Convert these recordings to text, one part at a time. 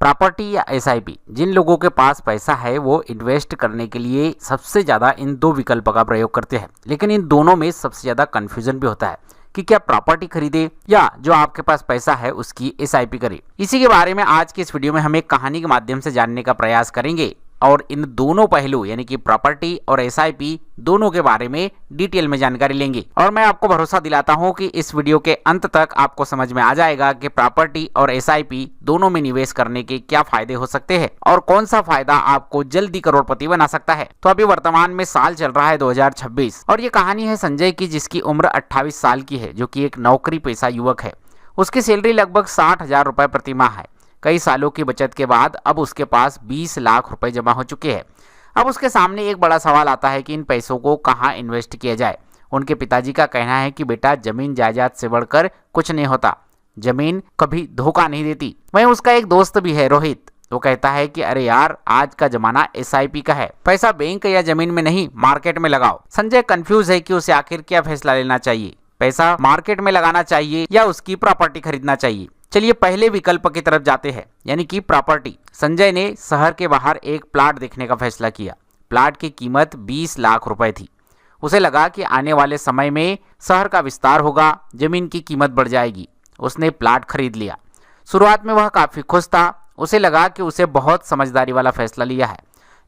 Property या SIP, जिन लोगों के पास पैसा है वो इन्वेस्ट करने के लिए सबसे ज़्यादा इन दो विकल्पों का प्रयोग करते हैं। लेकिन इन दोनों में सबसे ज़्यादा कन्फ्यूजन भी होता है कि क्या प्रॉपर्टी खरीदे या जो आपके पास पैसा है उसकी एसआईपी करे। इसी के बारे में आज की इस वीडियो में हम एक कहानी के माध्यम से जानने का प्रयास करेंगे और इन दोनों पहलू यानी कि प्रॉपर्टी और एसआईपी दोनों के बारे में डिटेल में जानकारी लेंगे। और मैं आपको भरोसा दिलाता हूं कि इस वीडियो के अंत तक आपको समझ में आ जाएगा कि प्रॉपर्टी और एसआईपी दोनों में निवेश करने के क्या फायदे हो सकते हैं और कौन सा फायदा आपको जल्दी करोड़पति बना सकता है। तो अभी वर्तमान में साल चल रहा है 2026 और ये कहानी है संजय की, जिसकी उम्र 28 साल की है, जो कि एक नौकरी पेशा युवक है। उसकी सैलरी लगभग 60,000 रुपए प्रति माह है। कई सालों की बचत के बाद अब उसके पास 20 लाख रुपए जमा हो चुके हैं। अब उसके सामने एक बड़ा सवाल आता है कि इन पैसों को कहां इन्वेस्ट किया जाए। उनके पिताजी का कहना है कि बेटा, जमीन जायदाद से बढ़कर कुछ नहीं होता, जमीन कभी धोखा नहीं देती। वहीं उसका एक दोस्त भी है, रोहित। वो कहता है कि अरे यार, आज का जमाना एसआईपी का है, पैसा बैंक या जमीन में नहीं मार्केट में लगाओ। संजय कंफ्यूज है कि उसे आखिर क्या फैसला लेना चाहिए, पैसा मार्केट में लगाना चाहिए या उसकी प्रॉपर्टी खरीदना चाहिए। चलिए पहले विकल्प की तरफ जाते हैं, यानी कि प्रॉपर्टी। संजय ने शहर के बाहर एक प्लाट देखने का फैसला किया। प्लाट की कीमत 20 लाख रुपए थी। उसे लगा कि आने वाले समय में शहर का विस्तार होगा, जमीन की कीमत बढ़ जाएगी। उसने प्लाट खरीद लिया। शुरुआत में वह काफी खुश था। उसे लगा कि उसे बहुत समझदारी वाला फैसला लिया है।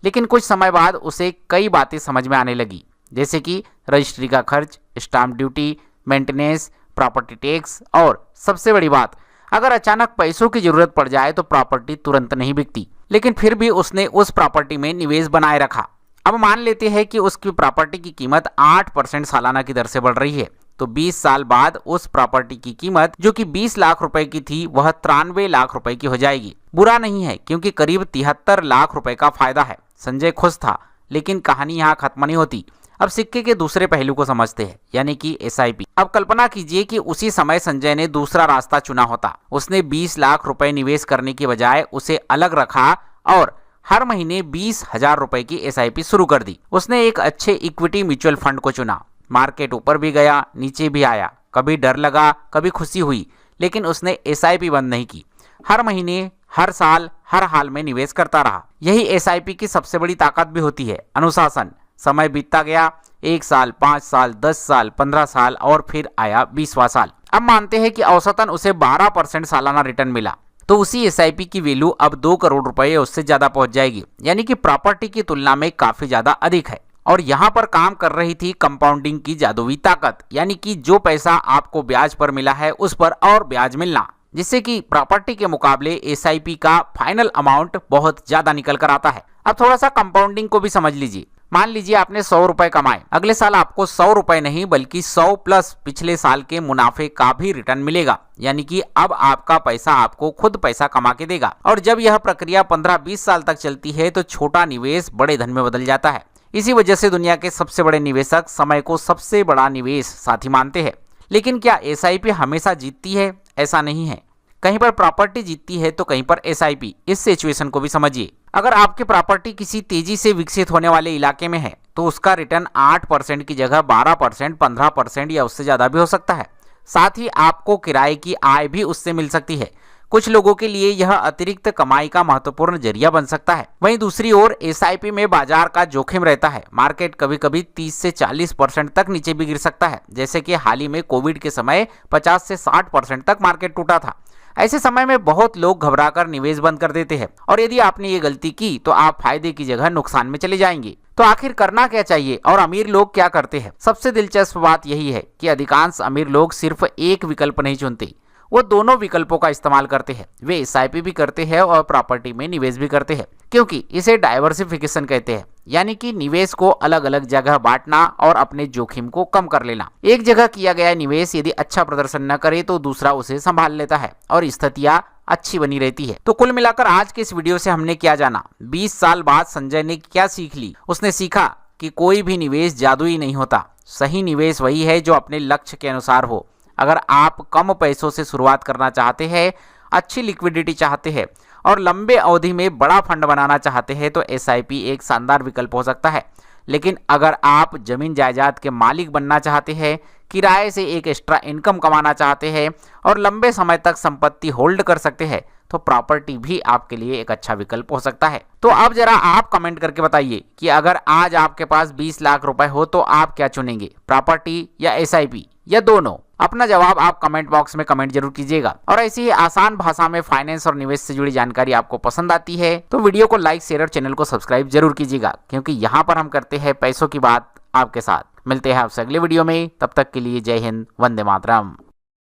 लेकिन कुछ समय बाद उसे कई बातें समझ में आने लगी, जैसे कि रजिस्ट्री का खर्च, stamp duty, maintenance, property tax और सबसे बड़ी बात, अगर अचानक पैसों की जरूरत पड़ जाए तो प्रॉपर्टी तुरंत नहीं बिकती। लेकिन फिर भी उसने उस प्रॉपर्टी में निवेश बनाए रखा। अब मान लेते हैं कि उसकी प्रॉपर्टी की कीमत 8% सालाना की दर से बढ़ रही है, तो 20 साल बाद उस प्रॉपर्टी की कीमत जो कि 20 लाख रुपए की थी वह 93 लाख रुपए की हो जाएगी। बुरा नहीं है, क्योंकि करीब 73 लाख रुपए का फायदा है। संजय खुश था, लेकिन कहानी यहाँ खत्म नहीं होती। अब सिक्के के दूसरे पहलू को समझते हैं, यानी कि एसआईपी। अब कल्पना कीजिए कि उसी समय संजय ने दूसरा रास्ता चुना होता। उसने 20 लाख रुपए निवेश करने की बजाय उसे अलग रखा और हर महीने 20,000 रुपए की एसआईपी शुरू कर दी। उसने एक अच्छे इक्विटी म्यूचुअल फंड को चुना। मार्केट ऊपर भी गया, नीचे भी आया, कभी डर लगा, कभी खुशी हुई, लेकिन उसने एसआईपी बंद नहीं की। हर महीने, हर साल, हर हाल में निवेश करता रहा। यही एसआईपी की सबसे बड़ी ताकत भी होती है, अनुशासन। समय बीतता गया, 1 साल, 5 साल, 10 साल, 15 साल और फिर आया 20वां साल। अब मानते हैं कि औसतन उसे 12% सालाना रिटर्न मिला, तो उसी एसआईपी की वैल्यू अब 2 करोड़ रुपए उससे ज्यादा पहुंच जाएगी, यानी कि प्रॉपर्टी की तुलना में काफी ज्यादा अधिक है। और यहाँ पर काम कर रही थी कंपाउंडिंग की जादुई ताकत, यानी कि जो पैसा आपको ब्याज पर मिला है उस पर और ब्याज मिलना, जिससे कि प्रॉपर्टी के मुकाबले एसआईपी का फाइनल अमाउंट बहुत ज्यादा निकल कर आता है। अब थोड़ा सा कंपाउंडिंग को भी समझ लीजिए। मान लीजिए आपने 100 रुपए कमाए, अगले साल आपको 100 रुपए नहीं बल्कि 100 प्लस पिछले साल के मुनाफे का भी रिटर्न मिलेगा, यानी कि अब आपका पैसा आपको खुद पैसा कमा के देगा। और जब यह प्रक्रिया 15-20 साल तक चलती है तो छोटा निवेश बड़े धन में बदल जाता है। इसी वजह से दुनिया के सबसे बड़े निवेशक समय को सबसे बड़ा निवेश साथी मानते हैं। लेकिन क्या एसआईपी हमेशा जीतती है? ऐसा नहीं है। कहीं पर प्रॉपर्टी जीतती है तो कहीं पर एसआईपी। इस सिचुएशन को भी समझिए। अगर आपकी प्रॉपर्टी किसी तेजी से विकसित होने वाले इलाके में है तो उसका रिटर्न 8% की जगह 12%, 15% या उससे ज्यादा भी हो सकता है। साथ ही आपको किराए की आय भी उससे मिल सकती है। कुछ लोगों के लिए यह अतिरिक्त कमाई का महत्वपूर्ण जरिया बन सकता है। वहीं दूसरी ओर एसआईपी में बाजार का जोखिम रहता है। मार्केट कभी कभी 30 से 40% तक नीचे भी गिर सकता है, जैसे कि हाल ही में कोविड के समय 50 से 60% तक मार्केट टूटा था। ऐसे समय में बहुत लोग घबराकर निवेश बंद कर देते हैं और यदि आपने ये गलती की तो आप फायदे की जगह नुकसान में चले जाएंगे। तो आखिर करना क्या चाहिए और अमीर लोग क्या करते हैं? सबसे दिलचस्प बात यही है कि अधिकांश अमीर लोग सिर्फ एक विकल्प नहीं चुनते, वो दोनों विकल्पों का इस्तेमाल करते हैं। वे एसआईपी भी करते हैं और प्रॉपर्टी में निवेश भी करते हैं, क्योंकि इसे डाइवर्सिफिकेशन कहते हैं, यानी कि निवेश को अलग अलग जगह बांटना और अपने जोखिम को कम कर लेना। एक जगह किया गया निवेश यदि अच्छा प्रदर्शन न करे तो दूसरा उसे संभाल लेता है और स्थितियां अच्छी बनी रहती है। तो कुल मिलाकर आज के इस वीडियो से हमने क्या जाना? 20 साल बाद संजय ने क्या सीख ली? उसने सीखा कि कोई भी निवेश जादुई नहीं होता। सही निवेश वही है जो अपने लक्ष्य के अनुसार हो। अगर आप कम पैसों से शुरुआत करना चाहते हैं, अच्छी लिक्विडिटी चाहते हैं और लंबे अवधि में बड़ा फंड बनाना चाहते हैं तो एसआईपी एक शानदार विकल्प हो सकता है। लेकिन अगर आप जमीन जायदाद के मालिक बनना चाहते हैं, किराए से एक एक्स्ट्रा इनकम कमाना चाहते हैं और लंबे समय तक संपत्ति होल्ड कर सकते हैं तो प्रॉपर्टी भी आपके लिए एक अच्छा विकल्प हो सकता है। तो अब जरा आप कमेंट करके बताइए कि अगर आज आपके पास 20 लाख रुपए हो तो आप क्या चुनेंगे, प्रॉपर्टी या एसआईपी या दोनों? अपना जवाब आप कमेंट बॉक्स में कमेंट जरूर कीजिएगा। और ऐसी ही आसान भाषा में फाइनेंस और निवेश से जुड़ी जानकारी आपको पसंद आती है तो वीडियो को लाइक, शेयर और चैनल को सब्सक्राइब जरूर कीजिएगा, क्योंकि यहाँ पर हम करते हैं पैसों की बात आपके साथ। मिलते हैं आपसे अगले वीडियो में, तब तक के लिए जय हिंद, वंदे मातरम।